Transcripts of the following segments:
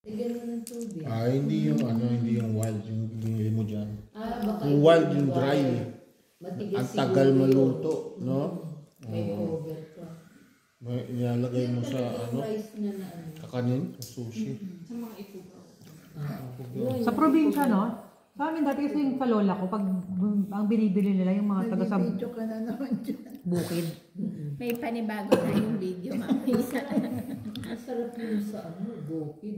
Lagyan mo ng tubig. Hindi yung hindi yung wild, yung binili mo dyan. Baka Yung wild, yung dry. Matigas Ang tagal siguro maluto, yun. no? May over ka. Ilalagay mo sa Rice na ano. kakanin, sushi. Sa mga ipugaw. Sa probinsya, no? Sa amin dati kasi yung palola ko, pag ang binibili nila yung mga taga sa Nag-video ka na naman dyan. bukid. May panibago na yung video, mamaya. Masarap yun sa bukid.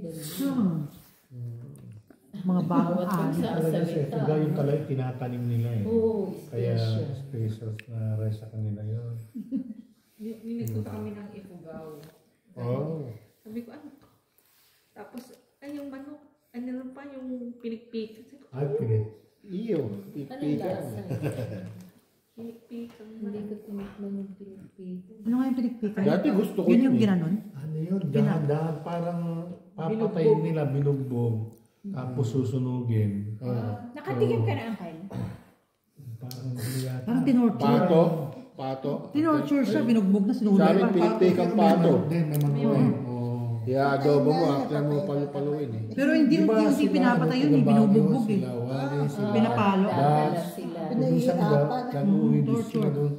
Mga bagong Bawat ani. Talaga sa Ifugao yung talay tinatanim nila eh. Oo, Kaya special. special na rice sa kanila yun. Nagpunta kami ng ipugaw. Oh. Sabi ko, ano to? Tapos, yung manok, ano lang pa, yung pinikpik. Sabi ko, Ay, pilit. Iyo, Anong ipikan. lasa? pinikpik. Hindi ko tinikman yung pinipito. Ano nga yung pinigpikan? Dati gusto ko Yun yung yun eh. ginanon? Ano yun? Dahan-dahan parang papatayin nila, binugbog. Tapos susunugin. Nakatikim ka na, Uncle? Parang hindi yata. Parang tinorture. Pato. Tinorture siya, binugbog na Sa sinuhulay amin, pa. pinipikang pato. Din, may mga Kaya adobo mo, after mo palu-paluin eh. Pero hindi unti-unti pinapatay yun, binubugbog eh. Pinapalo. Dala sila. Pinahihirapan. Nag-uwi din sila doon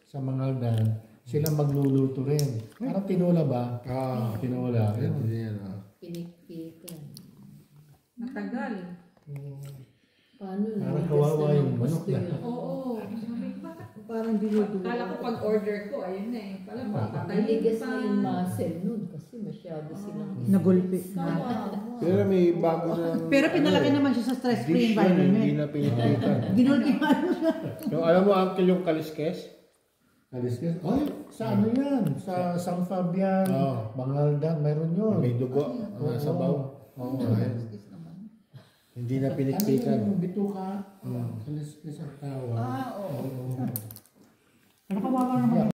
sa mga aldan. Sila magluluto rin. Parang tinola ba? Tinola. Pinikpikan. Matagal. Paano na? Parang kawawa yung manok na. Oo. Sabi ko, bakit? Parang dinudulo. Kala ko pag order ko, ayun na eh. Pala papatayin Naligas pa. na yung muscle nun kasi masyado silang Nagulpi. Pero may bago na. Pero pinalaki naman siya sa stress-free Dish yun, hindi environment. na pinipikan. Ginulpi pa siya. Yung alam mo, uncle, yung kaliskes? Kaliskes. Ay, sa ano yan? Sa San Fabian, Bangaldan, mayroon yun. May dugo, sabaw. Oo. Hindi na Ano pinikpikan. yung bituka? Kaliskes ang tawag.